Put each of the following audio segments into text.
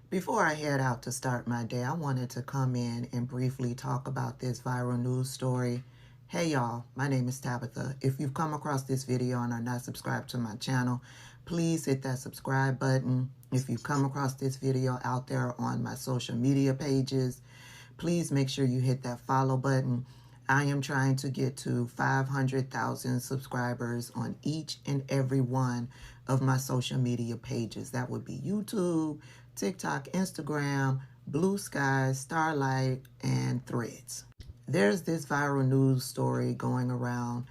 Before I head out to start my day, I wanted to come in and briefly talk about this viral news story. Hey y'all, my name is Tabitha. If you've come across this video and are not subscribed to my channel, please hit that subscribe button. If you've come across this video out there on my social media pages, please make sure you hit that follow button. I am trying to get to 500,000 subscribers on each and every one of my social media pages. That would be YouTube, TikTok, Instagram, Blue Sky, Starlight, and Threads. There's this viral news story going around,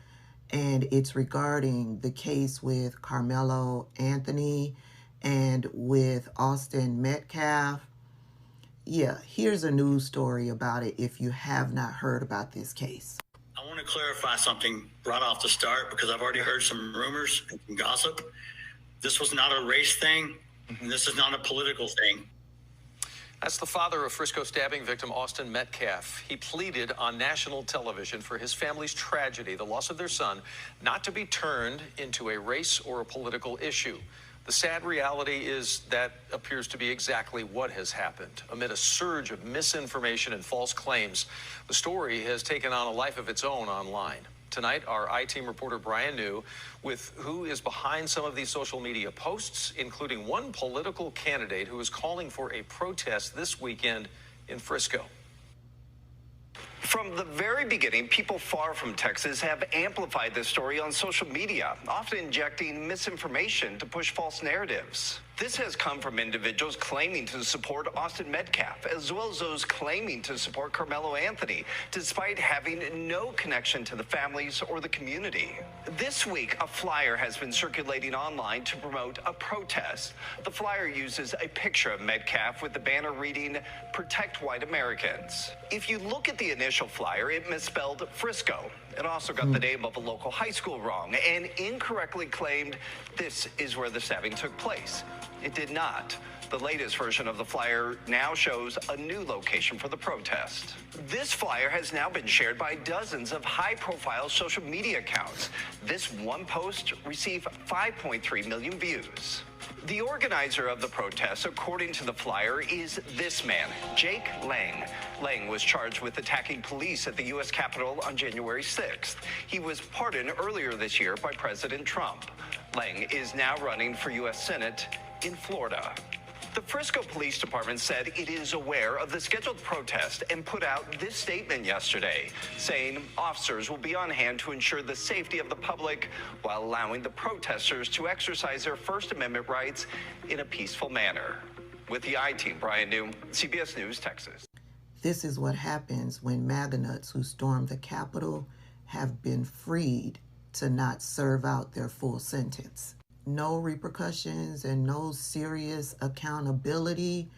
and it's regarding the case with Carmelo Anthony and with Austin Metcalf. Yeah, here's a news story about it if you have not heard about this case. I want to clarify something right off the start because I've already heard some rumors and some gossip. This was not a race thing, and this is not a political thing. That's the father of Frisco stabbing victim Austin Metcalf. He pleaded on national television for his family's tragedy, the loss of their son, not to be turned into a race or a political issue. The sad reality is that appears to be exactly what has happened. Amid a surge of misinformation and false claims, the story has taken on a life of its own online. Tonight, our I-Team reporter Brian New with who is behind some of these social media posts, including one political candidate who is calling for a protest this weekend in Frisco. From the very beginning, people far from Texas have amplified this story on social media, often injecting misinformation to push false narratives. This has come from individuals claiming to support Austin Metcalf, as well as those claiming to support Carmelo Anthony, despite having no connection to the families or the community. This week, a flyer has been circulating online to promote a protest. The flyer uses a picture of Metcalf with the banner reading, "Protect White Americans." If you look at the initial flyer, it misspelled Frisco. It also got the name of a local high school wrong and incorrectly claimed this is where the stabbing took place. It did not. The latest version of the flyer now shows a new location for the protest. This flyer has now been shared by dozens of high-profile social media accounts. This one post received 5.3 million views. The organizer of the protest, according to the flyer, is this man, Jake Lang. Lang was charged with attacking police at the U.S. Capitol on January 6th. He was pardoned earlier this year by President Trump. Lang is now running for U.S. Senate in Florida. The Frisco Police Department said it is aware of the scheduled protest and put out this statement yesterday, saying officers will be on hand to ensure the safety of the public while allowing the protesters to exercise their First Amendment rights in a peaceful manner. With the I-Team, Brian New, CBS News, Texas. This is what happens when MAGA nuts who stormed the Capitol have been freed to not serve out their full sentence. No repercussions and no serious accountability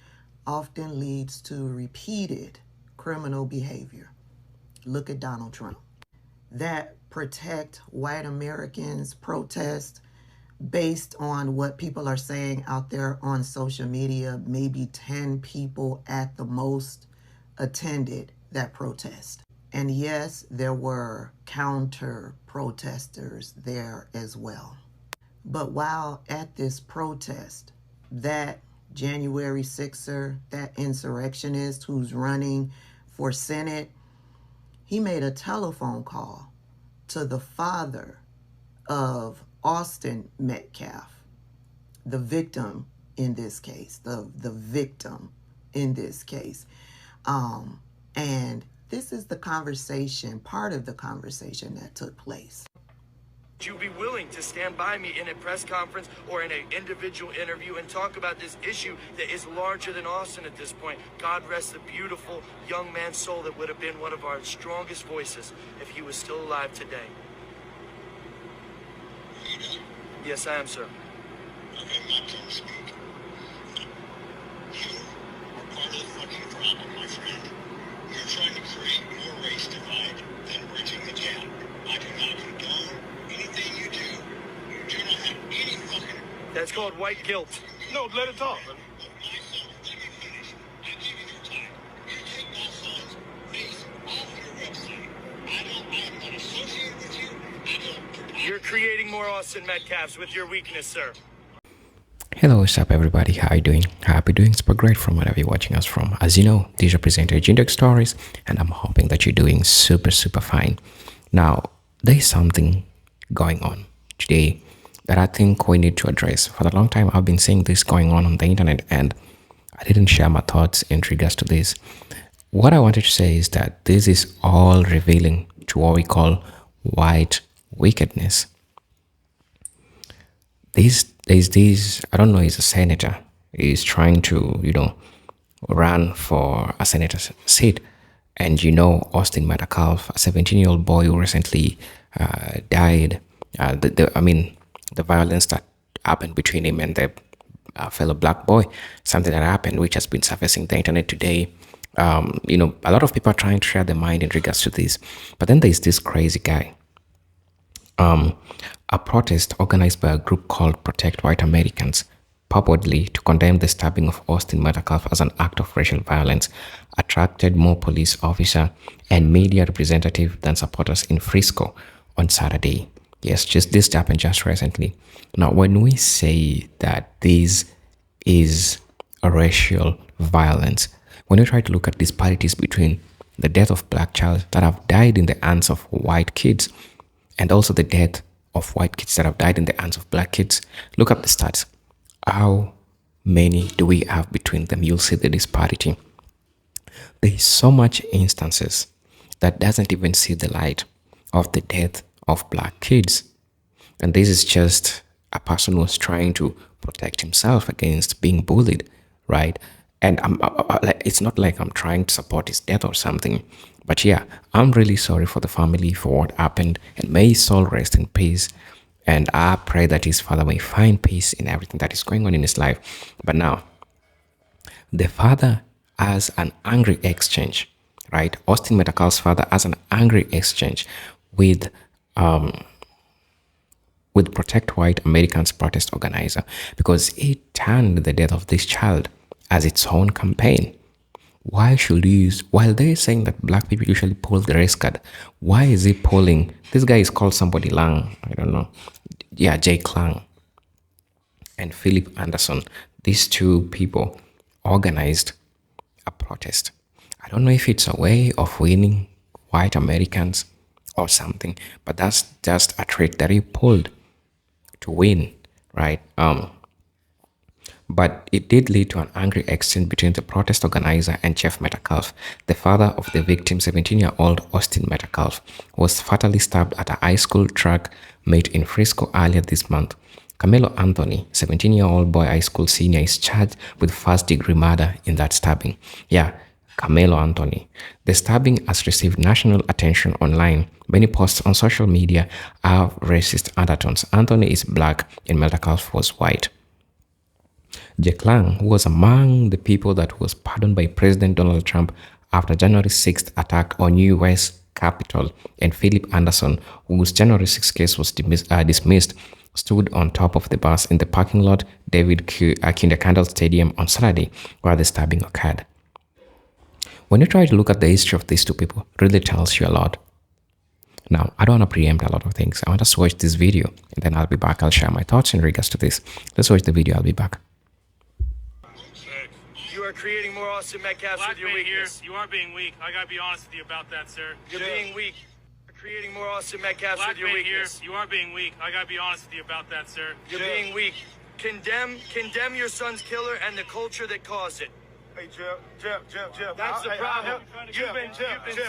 often leads to repeated criminal behavior. Look at Donald Trump. That Protect White Americans protest, based on what people are saying out there on social media, maybe 10 people at the most attended that protest. And yes, there were counter protesters there as well. But while at this protest, that January 6er, that insurrectionist who's running for Senate, he made a telephone call to the father of Austin Metcalf, the victim in this case, the victim in this case. And this is the conversation, part of the conversation that took place. Would you be willing to stand by me in a press conference or in an individual interview and talk about this issue that is larger than Austin at this point? God rest the beautiful young man's soul that would have been one of our strongest voices if he was still alive today. Yes, I am, sir. Okay, my turn to speak. You are part of the fucking problem, my friend. You're trying to create more race divide than bridging the gap. I do not condone anything you do. You do not have any fucking... That's called white guilt. No, let it talk. But my son, let me finish. I give you your time. You take my son's face off your website. I am not associated with you. You're creating more Austin Metcalfs with your weakness, sir. Hello, what's up everybody? How you doing? Happy doing super great from wherever you're watching us from. As you know, these are presenter Jindex Stories, and I'm hoping that you're doing super fine. Now, there's something going on today that I think we need to address. For a long time, I've been seeing this going on the internet, and I didn't share my thoughts in regards to this. What I wanted to say is that this is all revealing to what we call white wickedness. There's I don't know, he's a senator. He's trying to, run for a senator's seat. And Austin Metcalf, a 17-year-old boy who recently died. The violence that happened between him and the fellow black boy, something that happened, which has been surfacing the internet today. A lot of people are trying to share their mind in regards to this. But then there's this crazy guy. A protest organized by a group called Protect White Americans, purportedly to condemn the stabbing of Austin Metcalf as an act of racial violence, attracted more police officer and media representative than supporters in Frisco on Saturday. Yes, this happened just recently. Now, when we say that this is a racial violence, when you try to look at disparities between the death of black child that have died in the hands of white kids and also the death of white kids that have died in the hands of black kids, look at the stats. How many do we have between them? You'll see the disparity. There is so much instances that doesn't even see the light of the death of black kids. And this is just a person who's trying to protect himself against being bullied, right? And it's not like I'm trying to support his death or something. But yeah, I'm really sorry for the family for what happened, and may his soul rest in peace. And I pray that his father may find peace in everything that is going on in his life. But now, the father has an angry exchange, right? Austin Metcalf's father has an angry exchange with Protect White Americans protest organizer, because he turned the death of this child as its own campaign. Why should he use, while they're saying that black people usually pull the race card, why is he pulling, this guy is called somebody Lang, I don't know. Yeah, Jake Lang and Philip Anderson. These two people organized a protest. I don't know if it's a way of winning white Americans or something, but that's just a trick that he pulled to win, right? But it did lead to an angry exchange between the protest organizer and Jeff Metcalf. The father of the victim, 17-year-old Austin Metcalf, was fatally stabbed at a high school track meet in Frisco earlier this month. Camelo Anthony, 17-year-old boy high school senior, is charged with first-degree murder in that stabbing. Yeah, Camelo Anthony. The stabbing has received national attention online. Many posts on social media have racist undertones. Anthony is black and Metcalf was white. Jake Lang, who was among the people that was pardoned by President Donald Trump after January 6th attack on U.S. Capitol, and Philip Anderson, whose January 6th case was dismissed, stood on top of the bus in the parking lot David Kindercandle Stadium on Saturday, where the stabbing occurred. When you try to look at the history of these two people, it really tells you a lot. Now, I don't want to preempt a lot of things. I want us to watch this video, and then I'll be back. I'll share my thoughts in regards to this. Let's watch the video. I'll be back. You are creating more Austin Metcalfs with your weakness. Here, you are being weak. I gotta be honest with you about that, sir. You're being weak. You're creating more Austin Metcalfs with your weakness. Here, you are being weak. I gotta be honest with you about that, sir. You're being weak. Condemn your son's killer and the culture that caused it. Hey, Jeff. That's the problem. You've been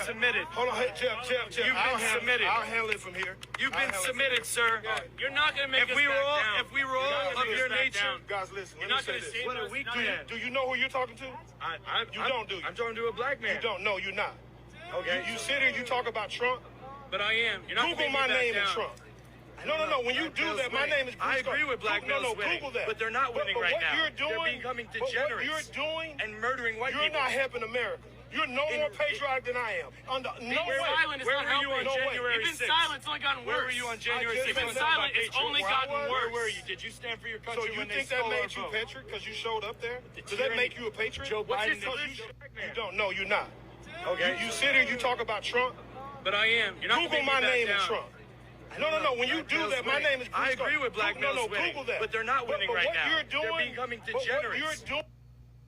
submitted. Hold on, hey, Jeff. You've been submitted. I'll handle it from here. You've been submitted, sir. You're not gonna make If us we were back all, down. if we were all of your nature, Guys, listen. You're Let not me gonna say say this. What are we doing? Do you know who you're talking to? You don't, do you? I'm talking to a black man. You don't. No, you're not. Okay. You sit here and you talk about Trump. But I am. You're not Google gonna my make me name and back down. Trump. No. When you do that, my name is Bruce. I agree with Black Males winning, Google that. but they're not winning right now. You're doing, they're becoming what degenerates. you're doing and murdering white you're people. not helping America. You're no more patriotic than I am. Being silent is Where not were you on helping. January You've been 6th? silent. It's only gotten worse. Where were you on January 6th? You've been silent. It's only gotten worse. Where were you? Did you stand for your country So you when they think that stole our made you vote? patriot because you showed up there? Does tyranny- that make you a patriot? Joe Biden You don't. No, you're not. Okay. You sit here and you talk about Trump. But I am. You're not Google gonna my make me name back and down. Trump. No. When you do that, my name is Bruce. I agree with black males winning, Google that. but they're not winning right now. They're becoming degenerates.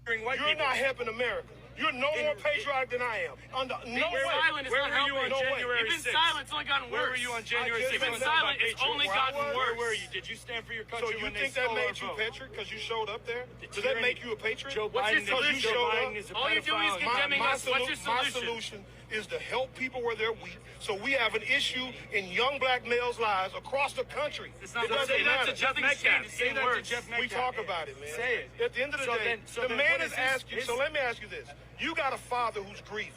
You're not helping America. You're no more patriotic than I am. Being silent is not helping. Where were you on January 6th? You've been silent, it's only gotten worse. Where were you on January 6th? You've been silent, it's only gotten worse. Where were you? Did you stand for your country So you when they think that stole our made you vote? patriot because you showed up there? Does that make you a patriot? Joe What's your Biden solution? is a All you're doing is pedophile. condemning us. What's your My solution? solution is to help people where they're weak. So we have an issue in young black males' lives across the country. It's not It doesn't say that matter. to Jeff Metcalf. Say that to Jeff Metcalf. We talk about it, man. Say it. At the end of the day, the man is asking. So let me ask you this: you got a father who's grieving,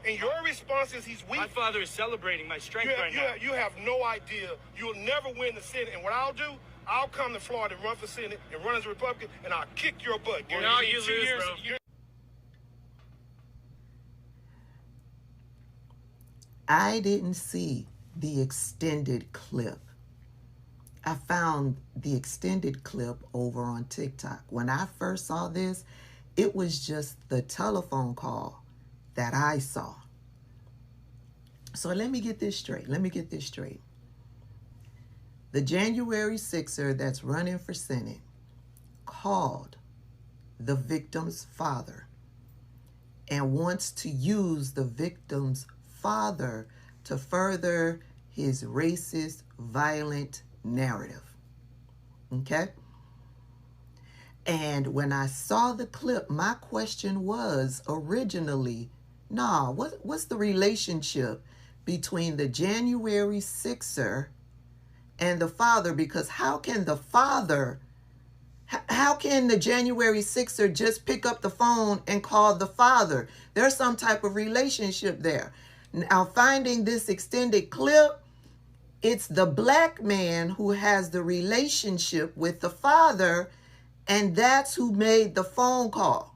and your response is he's weak. My father is celebrating my strength right now. You have no idea. You'll never win the Senate. And what I'll do, I'll come to Florida and run for Senate and run as a Republican, and I'll kick your butt. No, you lose, bro. I didn't see the extended clip. I found the extended clip over on TikTok. When I first saw this, it was just the telephone call that I saw. So let me get this straight. The January 6er that's running for Senate called the victim's father and wants to use the victim's father to further his racist, violent narrative. Okay? And when I saw the clip, my question was originally, what's the relationship between the January 6er and the father? Because how can the January 6er just pick up the phone and call the father? There's some type of relationship there. Now, finding this extended clip, it's the black man who has the relationship with the father, and that's who made the phone call.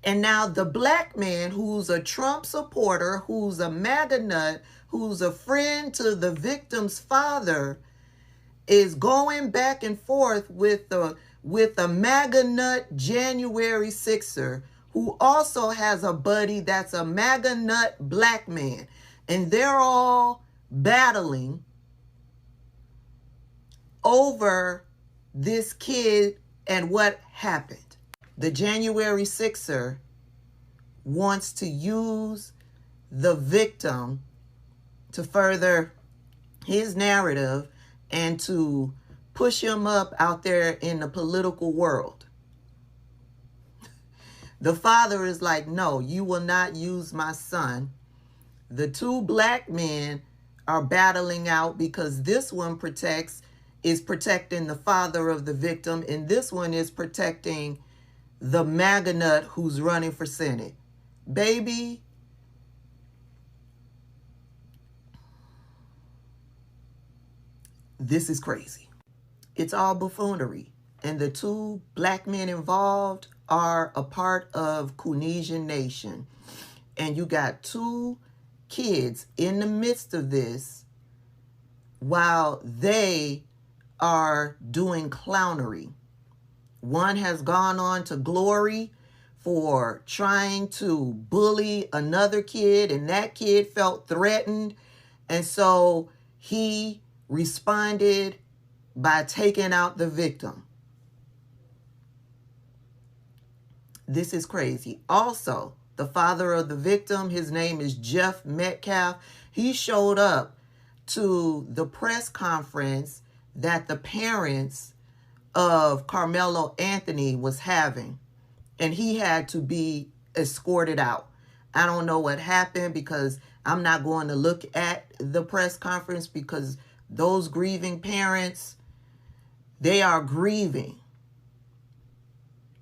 And now the black man who's a Trump supporter, who's a MAGA nut, who's a friend to the victim's father, is going back and forth with a MAGA nut January 6er, who also has a buddy that's a MAGA nut black man. And they're all battling over this kid and what happened. The January 6er wants to use the victim to further his narrative and to push him up out there in the political world. The father is like, no, you will not use my son. The two black men are battling out because this one is protecting the father of the victim, and this one is protecting the MAGA nut who's running for Senate. Baby, this is crazy. It's all buffoonery. And the two black men involved are a part of Kunesian Nation. And you got two kids in the midst of this while they are doing clownery. One has gone on to glory for trying to bully another kid, and that kid felt threatened. And so he responded by taking out the victim. This is crazy. Also, the father of the victim, his name is Jeff Metcalf. He showed up to the press conference that the parents of Carmelo Anthony was having, and he had to be escorted out. I don't know what happened because I'm not going to look at the press conference because those grieving parents, they are grieving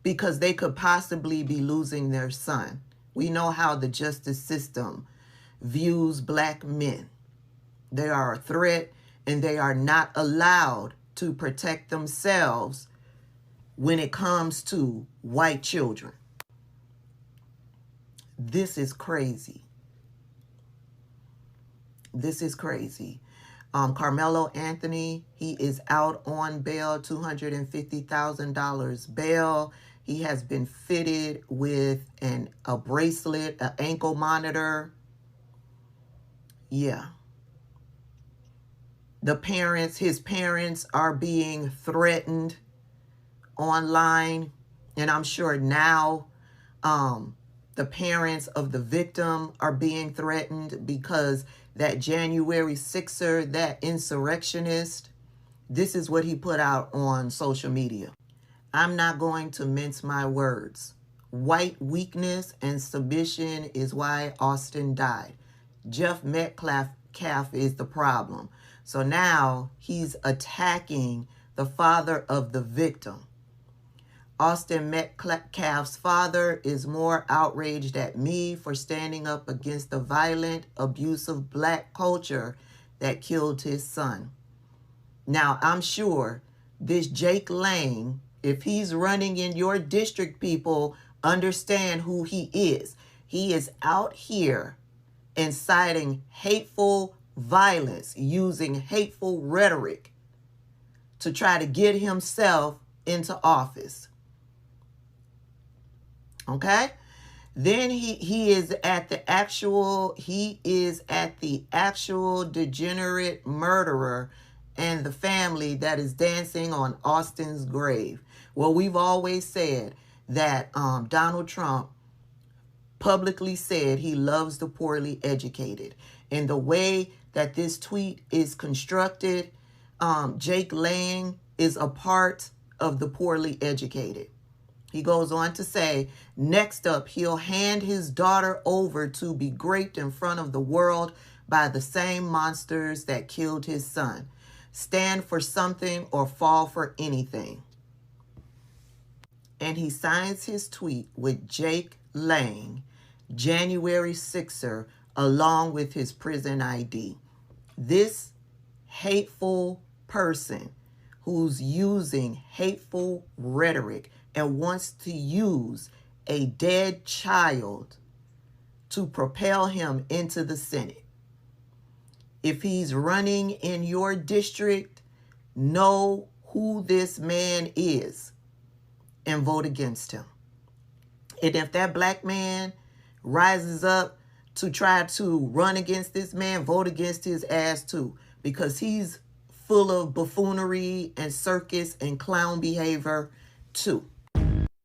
because they could possibly be losing their son. We know how the justice system views black men. They are a threat, and they are not allowed to protect themselves when it comes to white children. This is crazy. This is crazy. Carmelo Anthony, he is out on bail, $250,000 bail. He has been fitted with a bracelet, an ankle monitor. Yeah. His parents are being threatened online. And I'm sure now the parents of the victim are being threatened because that January 6er, that insurrectionist, this is what he put out on social media. I'm not going to mince my words. White weakness and submission is why Austin died. Jeff Metcalf is the problem. So now he's attacking the father of the victim. Austin Metcalf's father is more outraged at me for standing up against the violent, abusive black culture that killed his son. Now, I'm sure this Jake Lang, if he's running in your district, people understand who he is. He is out here inciting hateful violence, using hateful rhetoric to try to get himself into office. Okay? Then he is at the actual degenerate murderer and the family that is dancing on Austin's grave. Well, we've always said that Donald Trump publicly said he loves the poorly educated. And the way that this tweet is constructed, Jake Lang is a part of the poorly educated. He goes on to say, next up, he'll hand his daughter over to be raped in front of the world by the same monsters that killed his son. Stand for something or fall for anything. And he signs his tweet with Jake Lang, January 6er, along with his prison ID. This hateful person who's using hateful rhetoric and wants to use a dead child to propel him into the Senate. If he's running in your district, know who this man is and vote against him. And if that black man rises up to try to run against this man, vote against his ass too, because he's full of buffoonery and circus and clown behavior too.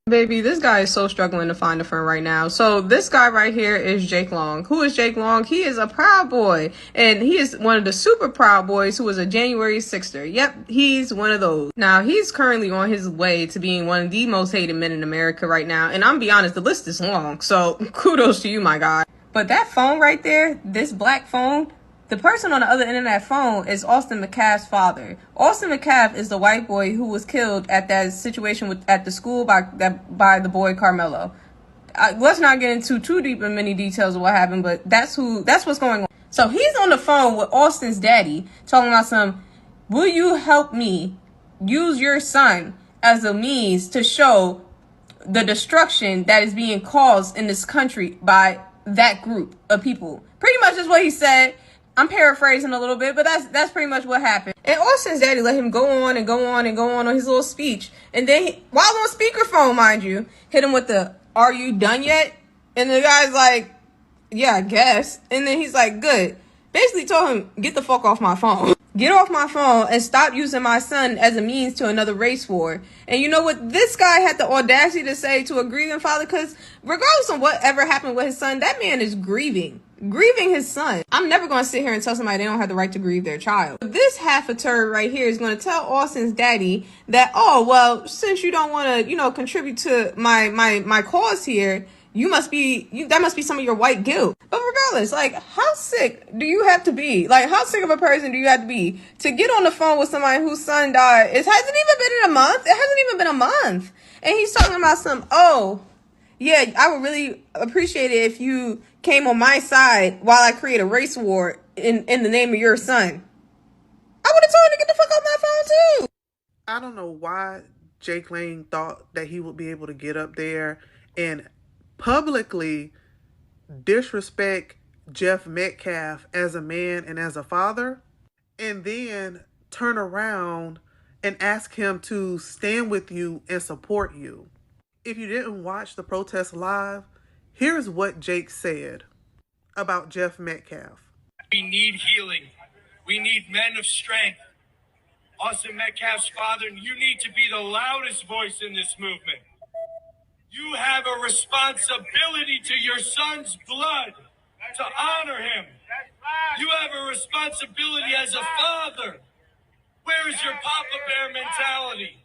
Baby, this guy is so struggling to find a friend right now. So this guy right here is Jake Long. Who is Jake Long? He is a Proud Boy. And he is one of the super Proud Boys who was a January 6er. Yep, he's one of those. Now, he's currently on his way to being one of the most hated men in America right now. And I'm be honest, the list is long. So kudos to you, my guy. But that phone right there, this black phone, the person on the other end of that phone is Austin McCaff's father. Austin McCaff is the white boy who was killed at that situation at the school by the boy Carmelo. Let's not get into too deep in many details of what happened, but that's what's going on. So he's on the phone with Austin's daddy talking about will you help me use your son as a means to show the destruction that is being caused in this country by that group of people. Pretty much is what he said. I'm paraphrasing a little bit, but that's pretty much what happened. And Austin's daddy let him go on and go on and go on his little speech. And then, while on speakerphone, mind you, hit him with the, "Are you done yet?" And the guy's like, "Yeah, I guess." And then he's like, "Good." Basically told him, "Get the fuck off my phone. Get off my phone and stop using my son as a means to another race war." And you know what this guy had the audacity to say to a grieving father? Because regardless of whatever happened with his son, that man is grieving his son. I'm never going to sit here and tell somebody they don't have the right to grieve their child. This half a turd right here is going to tell Austin's daddy that, "Oh, well, since you don't want to, contribute to my cause here, that must be some of your white guilt." But regardless, how sick do you have to be? How sick of a person do you have to be to get on the phone with somebody whose son died? It hasn't even been a month. It hasn't even been a month. And he's talking about "Oh, yeah, I would really appreciate it if you came on my side while I create a race war in the name of your son." I would have told him to get the fuck off my phone too. I don't know why Jake Lang thought that he would be able to get up there and publicly disrespect Jeff Metcalf as a man and as a father, and then turn around and ask him to stand with you and support you. If you didn't watch the protest live, here's what Jake said about Jeff Metcalf. We need healing. We need men of strength. Austin Metcalf's father, you need to be the loudest voice in this movement. You have a responsibility to your son's blood to honor him. You have a responsibility as a father. Where is your Papa Bear mentality?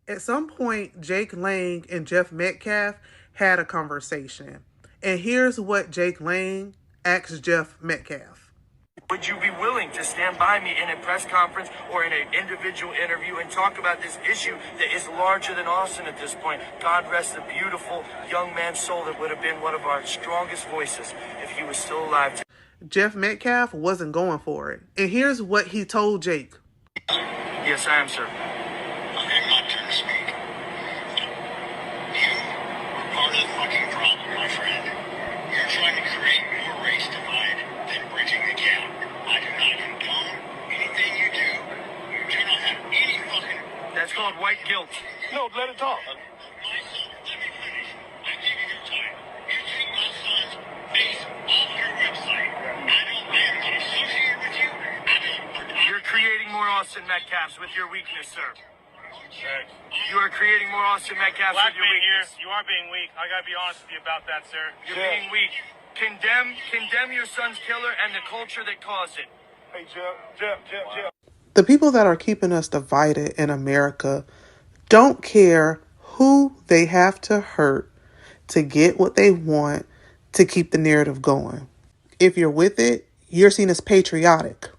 At some point, Jake Lang and Jeff Metcalf had a conversation. And here's what Jake Lang asked Jeff Metcalf. Would you be willing to stand by me in a press conference or in an individual interview and talk about this issue that is larger than Austin at this point? God rest the beautiful young man's soul that would have been one of our strongest voices if he was still alive. Jeff Metcalf wasn't going for it. And here's what he told Jake. Yes, I am, sir. Okay, my turn to speak. You are part of the fucking problem, my friend. You're trying to create more race divide than bridging the gap. I do not condone anything you do. You do not have any fucking... That's called white guilt. No, let it talk. My son, let me finish. I give you your time. You take my son's face off your website. I am not associated with you. You're creating more Austin Metcalfs with your weakness, sir. You are creating more Austin Metcalfs with your weakness. You are being weak. I gotta be honest with you about that, sir. You're being weak. Condemn your son's killer and the culture that caused it. Hey, Jeff. The people that are keeping us divided in America don't care who they have to hurt to get what they want to keep the narrative going. If you're with it, you're seen as patriotic.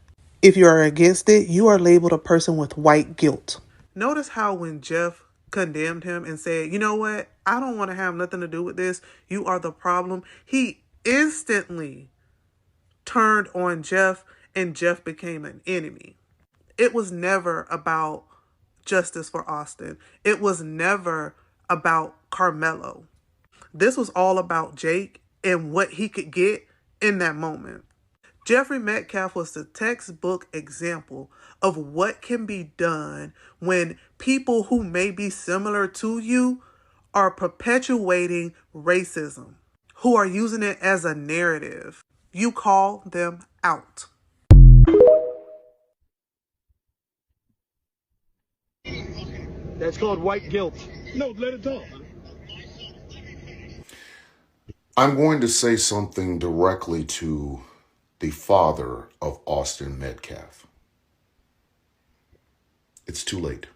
If you are against it, you are labeled a person with white guilt. Notice how when Jeff condemned him and said, you know what, I don't want to have nothing to do with this. You are the problem. He instantly turned on Jeff and Jeff became an enemy. It was never about justice for Austin. It was never about Carmelo. This was all about Jake and what he could get in that moment. Jeffrey Metcalf was the textbook example of what can be done when people who may be similar to you are perpetuating racism, who are using it as a narrative. You call them out. That's called white guilt. No, let it talk. I'm going to say something directly to the father of Austin Metcalf. It's too late.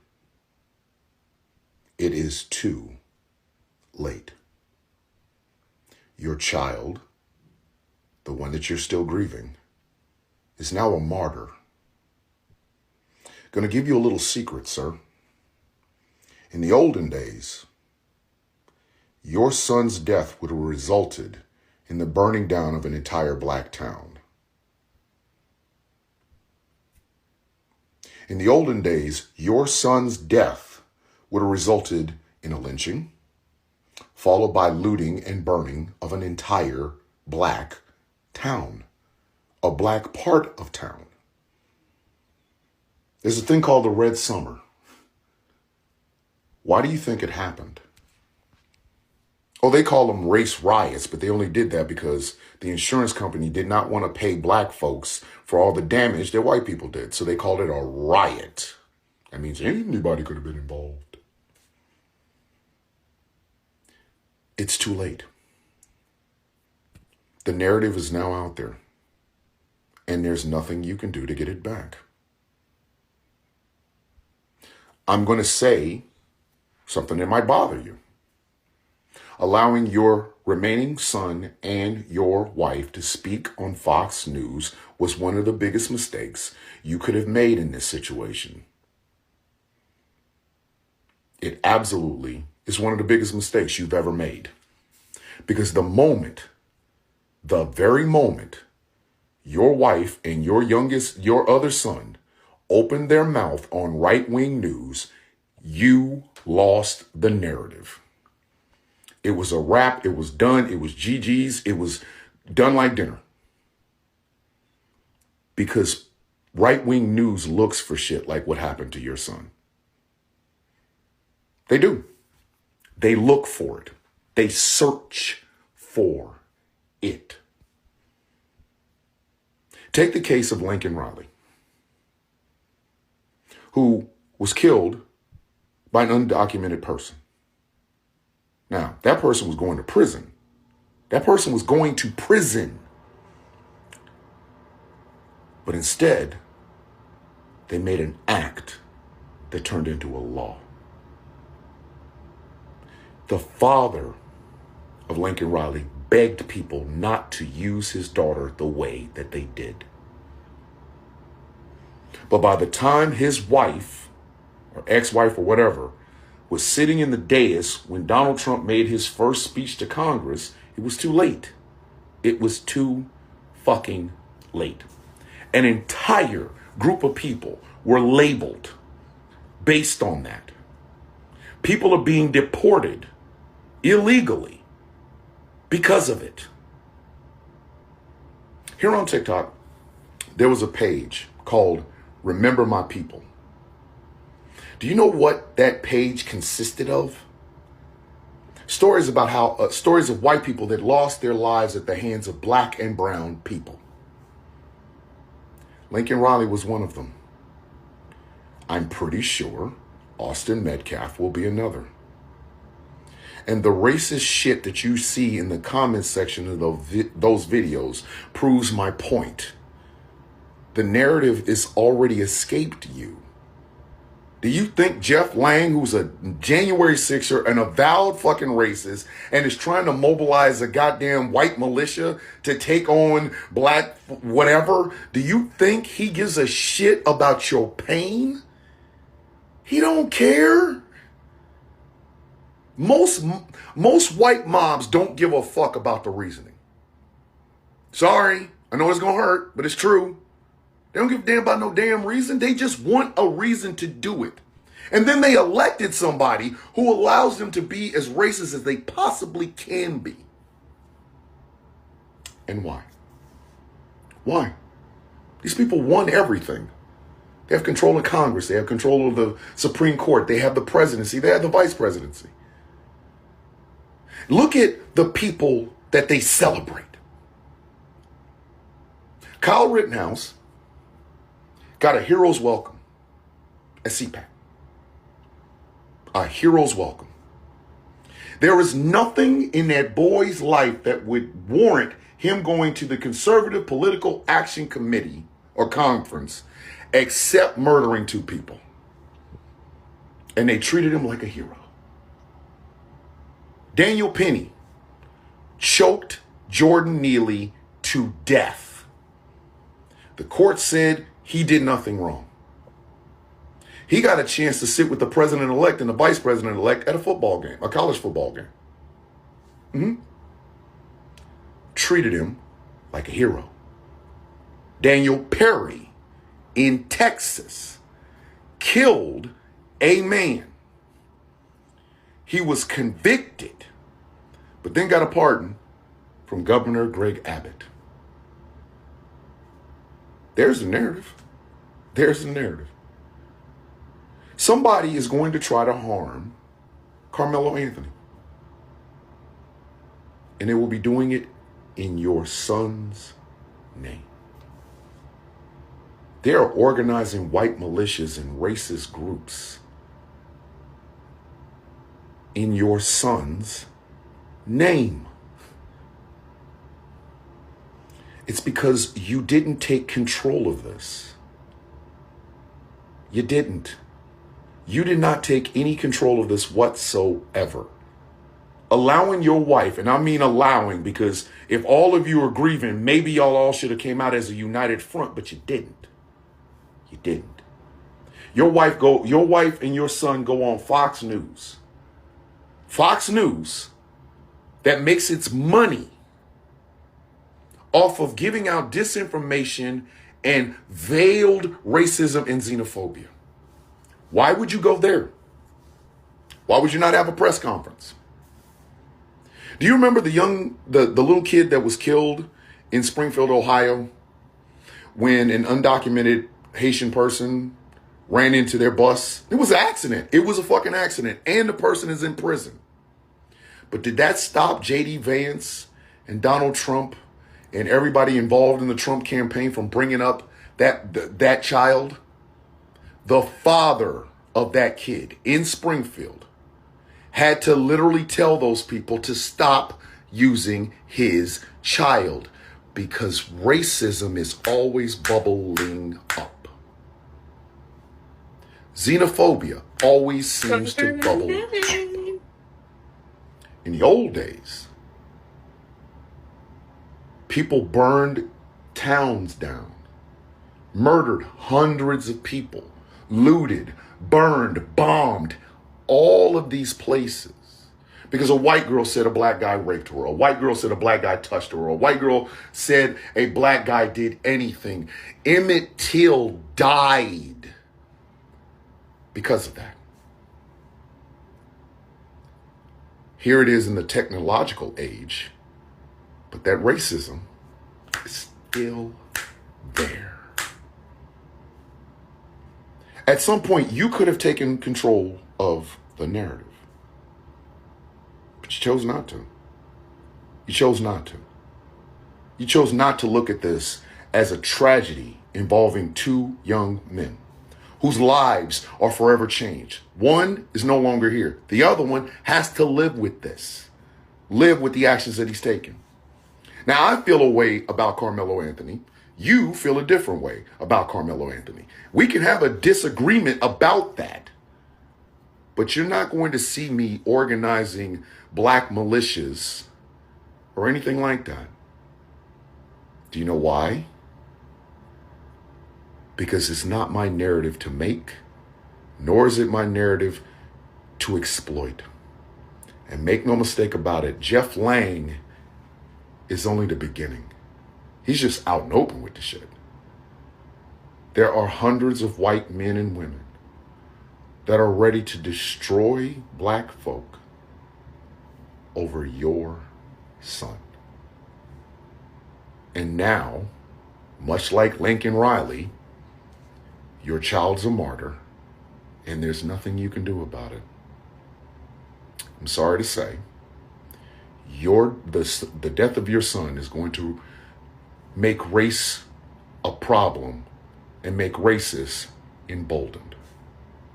It is too late. Your child, the one that you're still grieving, is now a martyr. Going to give you a little secret, sir. In the olden days, your son's death would have resulted in the burning down of an entire black town. In the olden days, your son's death would have resulted in a lynching, followed by looting and burning of an entire black town, a black part of town. There's a thing called the Red Summer. Why do you think it happened? Oh, they call them race riots, but they only did that because the insurance company did not want to pay black folks for all the damage that white people did. So they called it a riot. That means anybody could have been involved. It's too late. The narrative is now out there, and there's nothing you can do to get it back. I'm going to say something that might bother you. Allowing your remaining son and your wife to speak on Fox News was one of the biggest mistakes you could have made in this situation. It absolutely is one of the biggest mistakes you've ever made. Because the very moment, your wife and your other son opened their mouth on right-wing news, you lost the narrative. It was a wrap. It was done. It was GG's. It was done like dinner. Because right-wing news looks for shit like what happened to your son. They do. They look for it. They search for it. Take the case of Lincoln Riley. who was killed by an undocumented person. Now, that person was going to prison. That person was going to prison. But instead, they made an act that turned into a law. The father of Lincoln Riley begged people not to use his daughter the way that they did. But by the time his wife, or ex-wife or whatever, was sitting in the dais when Donald Trump made his first speech to Congress, it was too late. It was too fucking late. An entire group of people were labeled based on that. People are being deported illegally because of it. Here on TikTok, there was a page called Remember My People. Do you know what that page consisted of? Stories about stories of white people that lost their lives at the hands of black and brown people. Lincoln Riley was one of them. I'm pretty sure Austin Metcalf will be another. And the racist shit that you see in the comments section of those videos proves my point. The narrative is already escaped you. Do you think Jeff Lang, who's a January 6er, an avowed fucking racist, and is trying to mobilize a goddamn white militia to take on black whatever, do you think he gives a shit about your pain? He don't care. Most white mobs don't give a fuck about the reasoning. Sorry, I know it's gonna hurt, but it's true. They don't give a damn about no damn reason. They just want a reason to do it. And then they elected somebody who allows them to be as racist as they possibly can be. And why? Why? These people won everything. They have control of Congress. They have control of the Supreme Court. They have the presidency. They have the vice presidency. Look at the people that they celebrate. Kyle Rittenhouse got a hero's welcome at CPAC. A hero's welcome. There is nothing in that boy's life that would warrant him going to the Conservative Political Action Committee or conference except murdering 2 people. And they treated him like a hero. Daniel Penny choked Jordan Neely to death. The court said he did nothing wrong. He got a chance to sit with the president-elect and the vice president-elect at a football game, a college football game. Treated him like a hero. Daniel Perry in Texas killed a man. He was convicted, but then got a pardon from Governor Greg Abbott. There's the narrative. There's the narrative. Somebody is going to try to harm Carmelo Anthony. And they will be doing it in your son's name. They are organizing white militias and racist groups in your son's name. It's because you didn't take control of this. You didn't. You did not take any control of this whatsoever. Allowing your wife, and I mean allowing, because if all of you are grieving, maybe y'all all should have came out as a united front, but you didn't. You didn't. Your wife and your son go on Fox News. Fox News that makes its money off of giving out disinformation and veiled racism and xenophobia. Why would you go there? Why would you not have a press conference? Do you remember the little kid that was killed in Springfield, Ohio, when an undocumented Haitian person ran into their bus? It was an accident. It was a fucking accident. And the person is in prison. But did that stop J.D. Vance and Donald Trump and everybody involved in the Trump campaign from bringing up that child? The father of that kid in Springfield had to literally tell those people to stop using his child because racism is always bubbling up. Xenophobia always seems to bubble up. In the old days, people burned towns down, murdered hundreds of people, looted, burned, bombed all of these places because a white girl said a black guy raped her, a white girl said a black guy touched her, or a white girl said a black guy did anything. Emmett Till died because of that. Here it is in the technological age, but that racism is still there. At some point, you could have taken control of the narrative, but you chose not to. You chose not to. You chose not to look at this as a tragedy involving two young men whose lives are forever changed. One is no longer here. The other one has to live with this, live with the actions that he's taken. Now, I feel a way about Carmelo Anthony. You feel a different way about Carmelo Anthony. We can have a disagreement about that, but you're not going to see me organizing black militias or anything like that. Do you know why? Because it's not my narrative to make, nor is it my narrative to exploit. And make no mistake about it, Jeff Lang is only the beginning. He's just out and open with the shit. There are hundreds of white men and women that are ready to destroy black folk over your son. And now, much like Lincoln Riley, your child's a martyr, and there's nothing you can do about it. I'm sorry to say, the death of your son is going to make race a problem and make racists emboldened.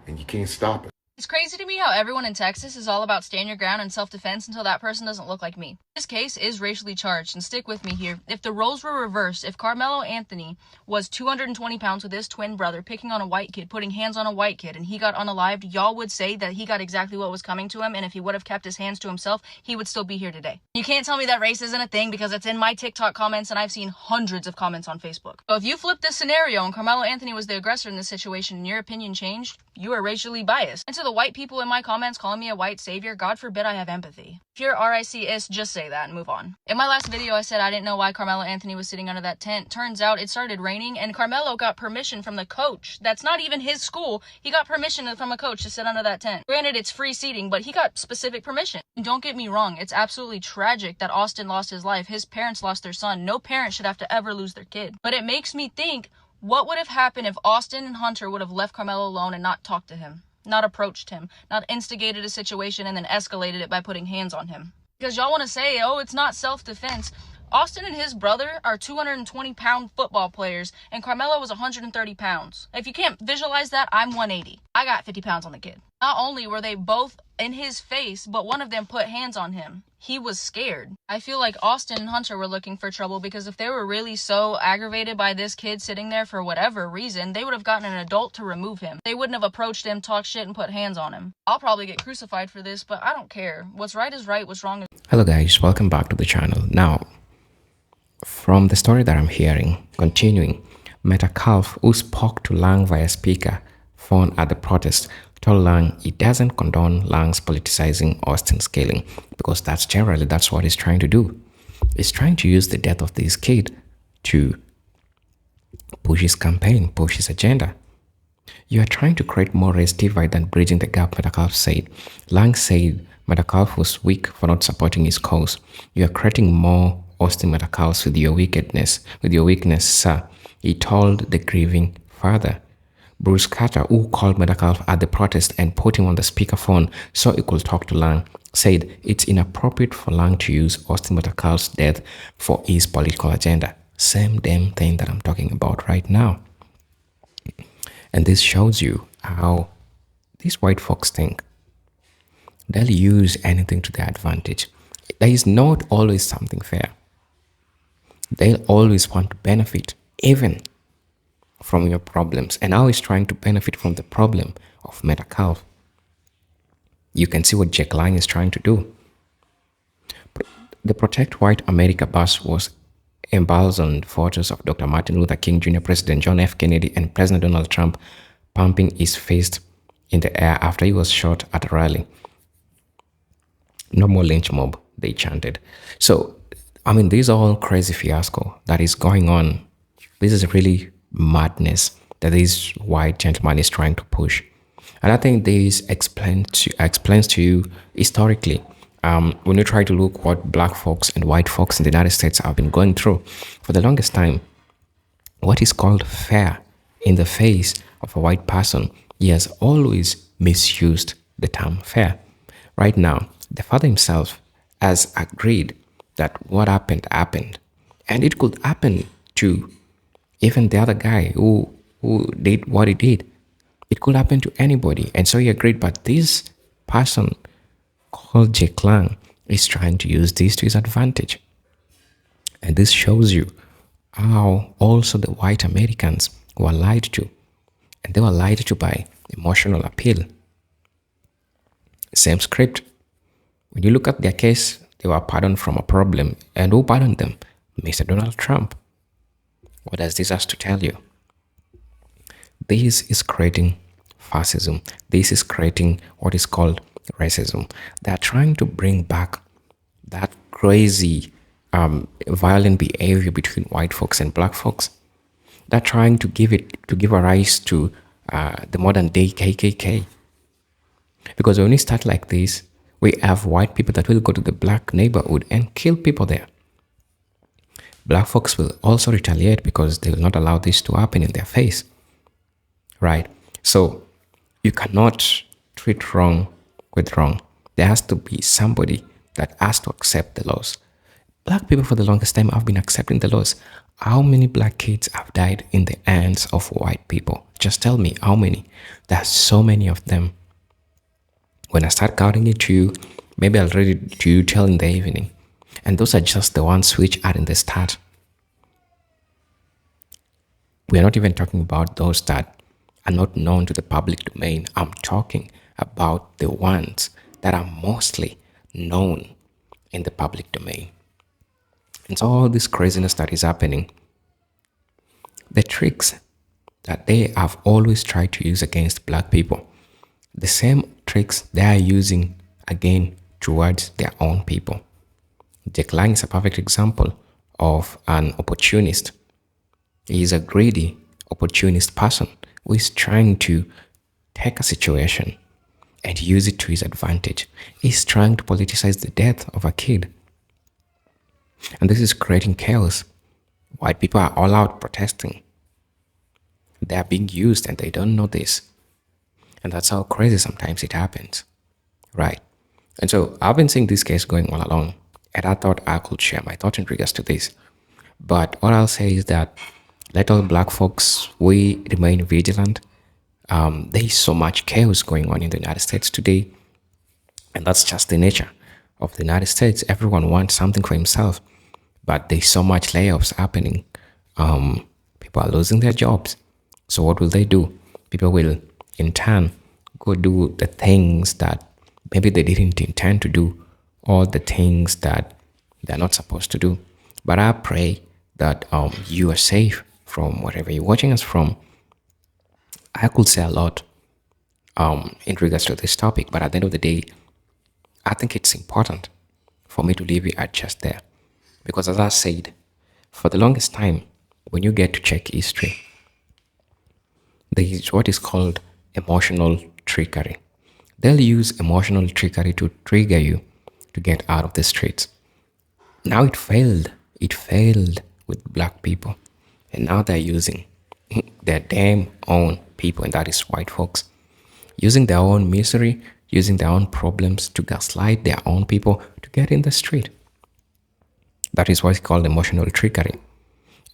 And you can't stop it. It's crazy to me how everyone in Texas is all about stand your ground and self-defense until that person doesn't look like me. This case is racially charged, and stick with me here. If the roles were reversed, if Carmelo Anthony was 220 pounds with his twin brother, picking on a white kid, putting hands on a white kid, and he got unalived, y'all would say that he got exactly what was coming to him, and if he would have kept his hands to himself, he would still be here today. You can't tell me that race isn't a thing because it's in my TikTok comments, and I've seen hundreds of comments on Facebook. So if you flip this scenario and Carmelo Anthony was the aggressor in this situation and your opinion changed, you are racially biased. And to the white people in my comments calling me a white savior, God forbid I have empathy. If you're RICS, just say that and move on. In my last video, I said I didn't know why Carmelo Anthony was sitting under that tent. Turns out it started raining, and Carmelo got permission from the coach. That's not even his school. He got permission from a coach to sit under that tent. Granted, it's free seating, but he got specific permission. And don't get me wrong, it's absolutely tragic that Austin lost his life. His parents lost their son. No parent should have to ever lose their kid. But it makes me think, what would have happened if Austin and Hunter would have left Carmelo alone and not talked to him? Not approached him, not instigated a situation and then escalated it by putting hands on him. Because y'all want to say, oh, it's not self-defense. Austin and his brother are 220-pound football players, and Carmelo was 130 pounds. If you can't visualize that, I'm 180. I got 50 pounds on the kid. Not only were they both in his face, but one of them put hands on him. He was scared. I feel like Austin and Hunter were looking for trouble because if they were really so aggravated by this kid sitting there for whatever reason, they would have gotten an adult to remove him. They wouldn't have approached him, talked shit, and put hands on him. I'll probably get crucified for this, but I don't care. What's right is right, what's wrong is... Hello guys, welcome back to the channel. Now, from the story that I'm hearing, continuing, Metaf, who spoke to Lang via speaker phone at the protest, told Lang he doesn't condone Lang's politicizing Austin's killing because that's what he's trying to do. He's trying to use the death of this kid to push his campaign, push his agenda. You are trying to create more race divide than bridging the gap, Metaf said. Lang said Metaf was weak for not supporting his cause. You are creating more Austin Metaf with your weakness, sir, he told the grieving father. Bruce Carter, who called Metaf at the protest and put him on the speakerphone so he could talk to Lang, said it's inappropriate for Lang to use Austin Metaf's death for his political agenda. Same damn thing that I'm talking about right now. And this shows you how these white folks think. They'll use anything to their advantage. There is not always something fair. They'll always want to benefit even from your problems. And now he's trying to benefit from the problem of Metaf. You can see what Jack Lang is trying to do. The Protect White America bus was emblazoned photos of Dr. Martin Luther King Jr., President John F. Kennedy, and President Donald Trump pumping his fist in the air after he was shot at a rally. No more lynch mob, they chanted. So, this is all crazy fiasco that is going on. This is really madness that this white gentleman is trying to push. And I think this explains to you historically, when you try to look what black folks and white folks in the United States have been going through for the longest time, what is called fair in the face of a white person, he has always misused the term fair. Right now, the father himself has agreed that what happened happened, and it could happen to even the other guy who did what he did. It could happen to anybody, and so he agreed. But this person called Jack Lang is trying to use this to his advantage, and this shows you how also the white Americans were lied to, and they were lied to by emotional appeal. Same script. When you look at their case, they were pardoned from a problem. And who pardoned them? Mr. Donald Trump. What does this have to tell you? This is creating fascism. This is creating what is called racism. They are trying to bring back that crazy, violent behavior between white folks and black folks. They're trying to give a rise to the modern day KKK. Because when we start like this, we have white people that will go to the black neighborhood and kill people there. Black folks will also retaliate because they will not allow this to happen in their face. Right? So you cannot treat wrong with wrong. There has to be somebody that has to accept the laws. Black people for the longest time have been accepting the laws. How many black kids have died in the hands of white people? Just tell me how many. There are so many of them. When I start counting it to you, maybe I'll read it to you till in the evening. And those are just the ones which are in the start. We are not even talking about those that are not known to the public domain. I'm talking about the ones that are mostly known in the public domain. And so all this craziness that is happening, the tricks that they have always tried to use against black people, the same tricks they are using again towards their own people. Jack Lang is a perfect example of an opportunist. He is a greedy, opportunist person who is trying to take a situation and use it to his advantage. He's trying to politicize the death of a kid. And this is creating chaos. White people are all out protesting. They are being used and they don't know this. And that's how crazy sometimes it happens. Right? And so I've been seeing this case going all along. And I thought I could share my thoughts in regards to this. But what I'll say is that let all black folks, we remain vigilant. There is so much chaos going on in the United States today. And that's just the nature of the United States. Everyone wants something for himself. But there's so much layoffs happening. People are losing their jobs. So what will they do? People will, in turn, go do the things that maybe they didn't intend to do, or the things that they're not supposed to do. But I pray that you are safe from wherever you're watching us from. I could say a lot in regards to this topic, but at the end of the day, I think it's important for me to leave it at just there. Because as I said, for the longest time, when you get to check history, there is what is called emotional trickery. They'll use emotional trickery to trigger you to get out of the streets. Now it failed. It failed with black people. And now they're using their damn own people, and that is white folks. Using their own misery, using their own problems to gaslight their own people to get in the street. That is what's called emotional trickery.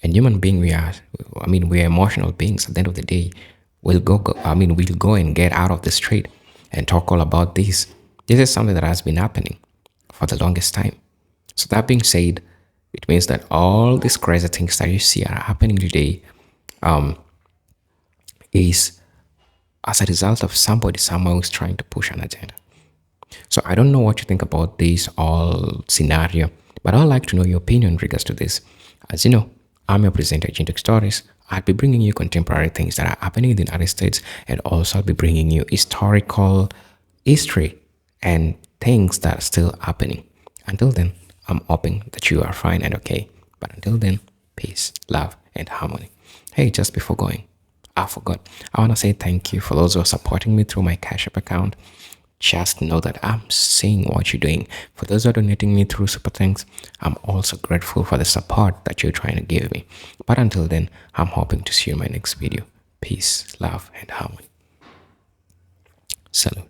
And human beings, we are emotional beings. At the end of the day, we'll go and get out of the street and talk all about this. This is something that has been happening for the longest time. So that being said, it means that all these crazy things that you see are happening today is as a result of somebody somewhere who's trying to push an agenda. So I don't know what you think about this all scenario, but I'd like to know your opinion in regards to this. As you know, I'm your presenter, Agentic Stories. I'll be bringing you contemporary things that are happening in the United States, and also I'll be bringing you historical history and things that are still happening. Until then, I'm hoping that you are fine and okay. But until then, peace, love, and harmony. Hey, just before going, I forgot. I want to say thank you for those who are supporting me through my Cash App account. Just know that I'm seeing what you're doing. For those who are donating me through Super Thanks, I'm also grateful for the support that you're trying to give me. But until then, I'm hoping to see you in my next video. Peace, love, and harmony. Salute.